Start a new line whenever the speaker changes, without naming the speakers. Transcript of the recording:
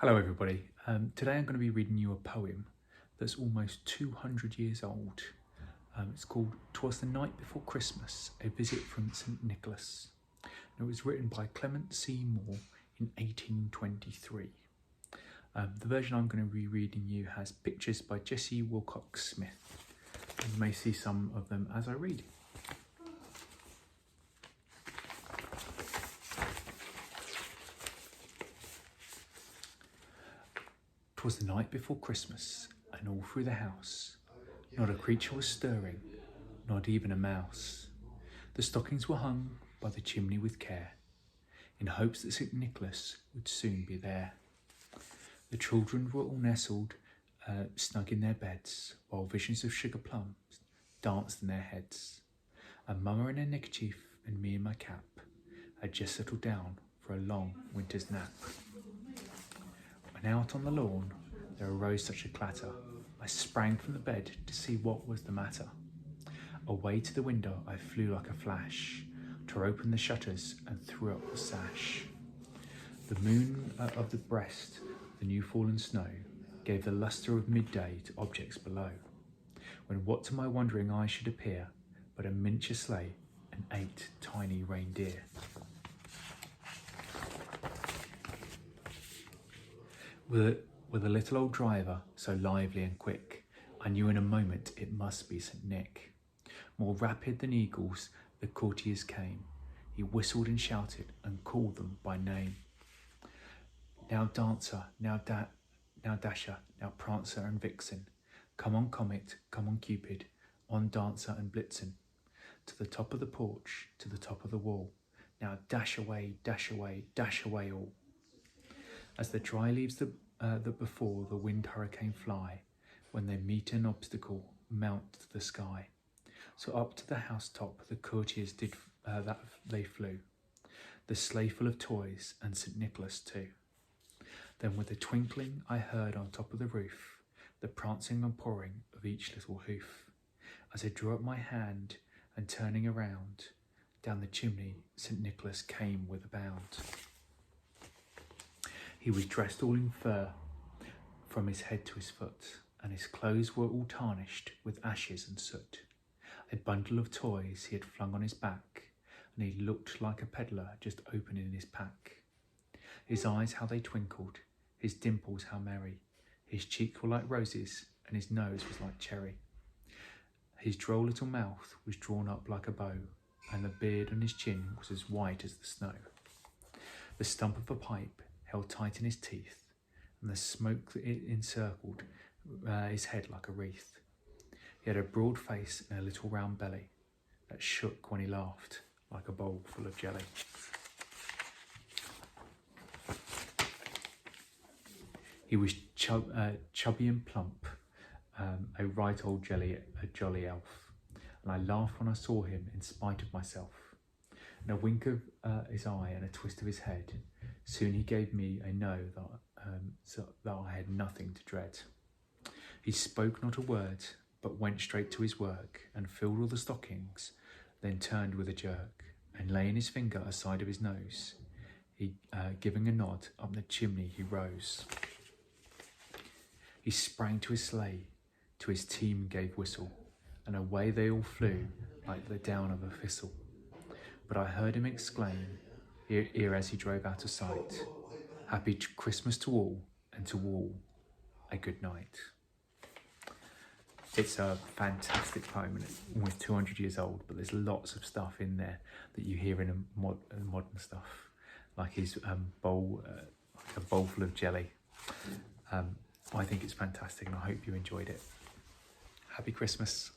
Hello everybody, today I'm going to be reading you a poem that's almost 200 years old. It's called "Twas the Night Before Christmas, a Visit from St. Nicholas." And it was written by Clement Moore in 1823. The version I'm going to be reading you has pictures by Jessie Wilcox Smith. You may see some of them as I read. "'Twas the night before Christmas, and all through the house not a creature was stirring, not even a mouse. The stockings were hung by the chimney with care, in hopes that St. Nicholas would soon be there. The children were all nestled snug in their beds, while visions of sugar plums danced in their heads. And Mama in her neckerchief and me in my cap had just settled down for a long winter's nap. When out on the lawn there arose such a clatter, I sprang from the bed to see what was the matter. Away to the window I flew like a flash, tore open the shutters and threw up the sash. The moon of the breast, the new fallen snow, gave the lustre of midday to objects below, when what to my wondering eye should appear but a miniature sleigh and 8 tiny reindeer. With a little old driver, so lively and quick, I knew in a moment it must be St. Nick. More rapid than eagles, the courtiers came. He whistled and shouted and called them by name. Now Dancer, now Dasher, now Prancer and Vixen. Come on Comet, come on Cupid, on Dancer and Blitzen. To the top of the porch, to the top of the wall. Now dash away, dash away, dash away all. As the dry leaves that before the wind hurricane fly, when they meet an obstacle, mount to the sky. So up to the housetop the courtiers did that they flew, the sleigh full of toys and St. Nicholas too. Then with a twinkling I heard on top of the roof the prancing and pouring of each little hoof. As I drew up my hand and turning around, down the chimney St. Nicholas came with a bound. He was dressed all in fur, from his head to his foot, and his clothes were all tarnished with ashes and soot. A bundle of toys he had flung on his back, and he looked like a peddler just opening his pack. His eyes how they twinkled, his dimples how merry, his cheeks were like roses, and his nose was like cherry. His droll little mouth was drawn up like a bow, and the beard on his chin was as white as the snow. The stump of a pipe held tight in his teeth, and the smoke that it encircled his head like a wreath. He had a broad face and a little round belly that shook when he laughed like a bowl full of jelly. He was chubby and plump, a right old jolly elf, and I laughed when I saw him in spite of myself. And a wink of his eye and a twist of his head, soon he gave me a no so that I had nothing to dread. He spoke not a word, but went straight to his work, and filled all the stockings, then turned with a jerk, and laying his finger aside of his nose, he giving a nod, up the chimney he rose. He sprang to his sleigh, to his team gave whistle, and away they all flew like the down of a thistle. But I heard him exclaim, ere as he drove out of sight, "Happy Christmas to all, and to all a good night." It's a fantastic poem, and it's almost 200 years old, but there's lots of stuff in there that you hear in modern stuff, like his bowl, like a bowl full of jelly. I think it's fantastic, and I hope you enjoyed it. Happy Christmas.